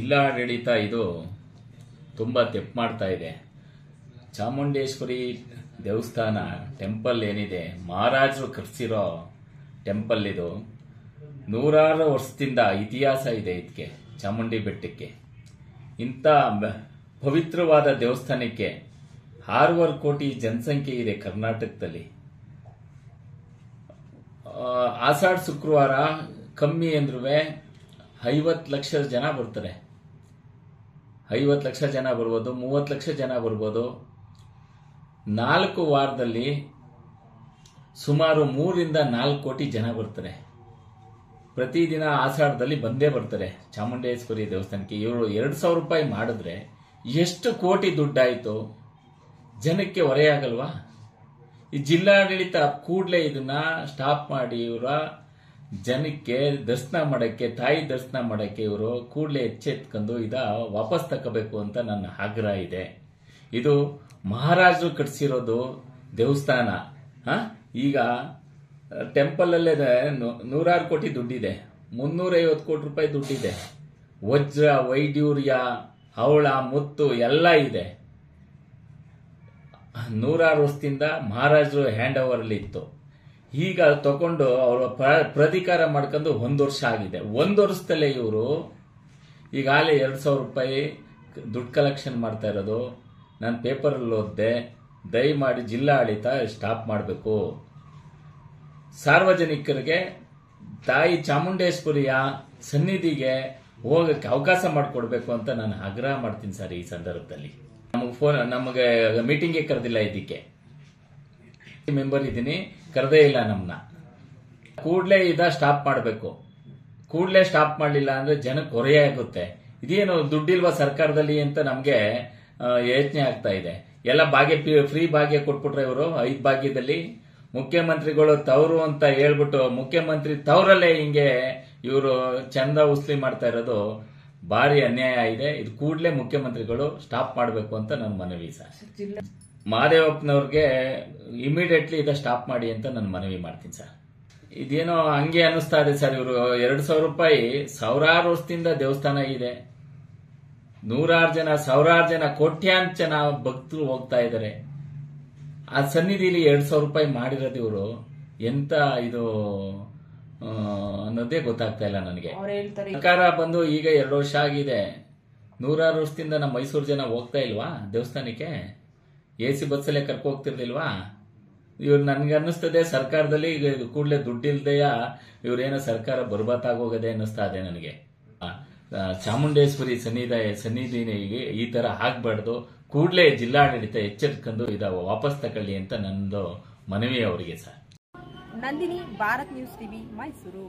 ಜಿಲ್ಲಾಡಳಿತ ಇದು ತುಂಬಾ ತೆಪ್ಪು ಮಾಡ್ತಾ ಇದೆ. ಚಾಮುಂಡೇಶ್ವರಿ ದೇವಸ್ಥಾನ ಟೆಂಪಲ್ ಏನಿದೆ, ಮಹಾರಾಜರು ಕಟ್ಟಿಸಿರೋ ಟೆಂಪಲ್ ಇದು. ನೂರಾರು ವರ್ಷದಿಂದ ಇತಿಹಾಸ ಇದೆ ಇದಕ್ಕೆ, ಚಾಮುಂಡಿ ಬೆಟ್ಟಕ್ಕೆ. ಇಂಥ ಪವಿತ್ರವಾದ ದೇವಸ್ಥಾನಕ್ಕೆ 6.5 ಕೋಟಿ ಜನಸಂಖ್ಯೆ ಇದೆ ಕರ್ನಾಟಕದಲ್ಲಿ. ಆಷಾಢ ಶುಕ್ರವಾರ ಕಮ್ಮಿ ಅಂದ್ರೂ 50 ಲಕ್ಷ ಜನ ಬರ್ತಾರೆ. 50 ಲಕ್ಷ ಜನ ಬರ್ಬೋದು, 30 ಲಕ್ಷ ಜನ ಬರ್ಬೋದು. 4 ವಾರದಲ್ಲಿ ಸುಮಾರು 3 ರಿಂದ 4 ಕೋಟಿ ಜನ ಬರ್ತಾರೆ. ಪ್ರತಿದಿನ ಆಷಾಢದಲ್ಲಿ ಬಂದೇ ಬರ್ತಾರೆ ಚಾಮುಂಡೇಶ್ವರಿ ದೇವಸ್ಥಾನಕ್ಕೆ. ಇವರು 2,000 ರೂಪಾಯಿ ಮಾಡಿದ್ರೆ ಎಷ್ಟು ಕೋಟಿ ದುಡ್ಡಾಯ್ತು, ಜನಕ್ಕೆ ಹೊರೆಯಾಗಲ್ವಾ? ಈ ಜಿಲ್ಲಾಡಳಿತ ಕೂಡಲೇ ಇದನ್ನ ಸ್ಟಾಪ್ ಮಾಡಿ ಇವರ ಜನಕ್ಕೆ ದರ್ಶನ ಮಾಡಕ್ಕೆ, ತಾಯಿ ದರ್ಶನ ಮಾಡಕ್ಕೆ ಇವರು ಕೂಡಲೇ ಎಚ್ಚೆತ್ಕೊಂಡು ವಾಪಸ್ ತಗೋಬೇಕು ಅಂತ ನನ್ನ ಆಗ್ರಹ ಇದೆ. ಇದು ಮಹಾರಾಜರು ಕಟ್ಟಿಸಿರೋದು ದೇವಸ್ಥಾನ. ಈಗ ಟೆಂಪಲ್ ಅಲ್ಲೇ 100 ಕೋಟಿ ದುಡ್ಡಿದೆ, 350 ಕೋಟಿ ರೂಪಾಯಿ ದುಡ್ಡಿದೆ. ವಜ್ರ, ವೈಡ್ಯೂರ್ಯ, ಹವಳ, ಮುತ್ತು ಎಲ್ಲ ಇದೆ. 100 ವರ್ಷದಿಂದ ಮಹಾರಾಜರು ಹ್ಯಾಂಡ್ ಓವರ್ ಅಲ್ಲಿ ಇತ್ತು. ಈಗ ತಗೊಂಡು ಅವರು ಪ್ರಧಿಕಾರ ಮಾಡ್ಕೊಂಡು 1 ವರ್ಷ ಆಗಿದೆ. 1 ವರ್ಷದಲ್ಲೇ ಇವರು ಈಗಾಗಲೇ 2,000 ರೂಪಾಯಿ ದುಡ್ಡು ಕಲೆಕ್ಷನ್ ಮಾಡ್ತಾ ಇರೋದು ನಾನು ಪೇಪರಲ್ಲಿ ಓದಿದೆ. ದಯಮಾಡಿ ಜಿಲ್ಲಾಡಳಿತ ಸ್ಟಾಪ್ ಮಾಡಬೇಕು. ಸಾರ್ವಜನಿಕರಿಗೆ ತಾಯಿ ಚಾಮುಂಡೇಶ್ವರಿಯ ಸನ್ನಿಧಿಗೆ ಹೋಗಕ್ಕೆ ಅವಕಾಶ ಮಾಡಿಕೊಡ್ಬೇಕು ಅಂತ ನಾನು ಆಗ್ರಹ ಮಾಡ್ತೀನಿ ಸರ್. ಈ ಸಂದರ್ಭದಲ್ಲಿ ನಮಗೆ ಮೀಟಿಂಗ್ಗೆ ಕರೆದಿಲ್ಲ, ಇದಕ್ಕೆ ಮೆಂಬರ್ ಇದ್ದೀನಿ, ಕರೆದೇ ಇಲ್ಲ ನಮ್ಮನ್ನ. ಕೂಡಲೇ ಸ್ಟಾಪ್ ಮಾಡಬೇಕು. ಕೂಡಲೇ ಸ್ಟಾಪ್ ಮಾಡಲಿಲ್ಲ ಅಂದ್ರೆ ಜನಕ್ಕೆ ಹೊರೆಯಾಗುತ್ತೆ. ಇದೇನು ದುಡ್ಡಿಲ್ವಾ ಸರ್ಕಾರದಲ್ಲಿ ಅಂತ ನಮ್ಗೆ ಯೋಚನೆ ಆಗ್ತಾ ಇದೆ. ಎಲ್ಲ ಭಾಗ್ಯ ಫ್ರೀ ಭಾಗ್ಯ ಕೊಟ್ಬಿಟ್ರೆ ಇವರು 5 ಭಾಗ್ಯದಲ್ಲಿ ಮುಖ್ಯಮಂತ್ರಿಗಳು ತವರು ಅಂತ ಹೇಳ್ಬಿಟ್ಟು ಮುಖ್ಯಮಂತ್ರಿ ತವರಲ್ಲೇ ಹಿಂಗೆ ಇವರು ಚಂದ ಉಸ್ಲಿ ಮಾಡ್ತಾ ಇರೋದು ಭಾರಿ ಅನ್ಯಾಯ ಇದೆ. ಇದು ಕೂಡಲೇ ಮುಖ್ಯಮಂತ್ರಿಗಳು ಸ್ಟಾಪ್ ಮಾಡಬೇಕು ಅಂತ ನನ್ನ ಮನವಿ ಸರ್. ಮಹದೇವಪ್ಪನವ್ರಿಗೆ ಇಮಿಡಿಯೇಟ್ಲಿ ಸ್ಟಾಪ್ ಮಾಡಿ ಅಂತ ನಾನು ಮನವಿ ಮಾಡ್ತೀನಿ ಸರ್. ಇದೇನೋ ಹಂಗೆ ಅನಿಸ್ತಾ ಇದೆ ಸರ್. ಇವರು 2,000 ರೂಪಾಯಿ ಸಾವಿರಾರು ವರ್ಷದಿಂದ ದೇವಸ್ಥಾನ ಇದೆ. 100 ಜನ, ಸಾವಿರಾರು ಜನ, ಕೋಟ್ಯಾಂತರ ಜನ ಭಕ್ತರು ಹೋಗ್ತಾ ಇದ್ದಾರೆ. ಆ ಸನ್ನಿಧಿಲಿ 2,000 ರೂಪಾಯಿ ಮಾಡಿರೋದು ಇವರು ಎಂತ ಇದು ಅನ್ನೋದೇ ಗೊತ್ತಾಗ್ತಾ ಇಲ್ಲ ನನಗೆ. ಸರ್ಕಾರ ಬಂದು ಈಗ 2 ವರ್ಷ ಆಗಿದೆ. 100 ವರ್ಷದಿಂದ ನಮ್ಮ ಮೈಸೂರು ಜನ ಹೋಗ್ತಾ ಇಲ್ವಾ ದೇವಸ್ಥಾನಕ್ಕೆ? AC ಬಸ್ಸಲ್ಲೇ ಕರ್ಕೊ ಹೋಗ್ತಿರ್ಲಿಲ್ವಾ? ಇವ್ರು ನನ್ಗೆ ಅನ್ನಿಸ್ತದೆ ಸರ್ಕಾರದಲ್ಲಿ ಕೂಡಲೇ ದುಡ್ಡಿಲ್ದೆಯ ಇವ್ರೇನೋ ಸರ್ಕಾರ ಬರ್ಬತ್ತಾಗೋಗದೆ ಅನ್ನಿಸ್ತಾ ಇದೆ ನನಗೆ. ಚಾಮುಂಡೇಶ್ವರಿ ಸನ್ನಿಧಿಗೆ ಈ ತರ ಆಗ್ಬಾರ್ದು. ಕೂಡಲೇ ಜಿಲ್ಲಾಡಳಿತ ಎಚ್ಚರಿಕೊಂಡು ವಾಪಸ್ ತಗೊಳ್ಳಿ ಅಂತ ನಂದು ಮನವಿ ಅವರಿಗೆ sir. Nandini, Bharat news TV, Mysuru.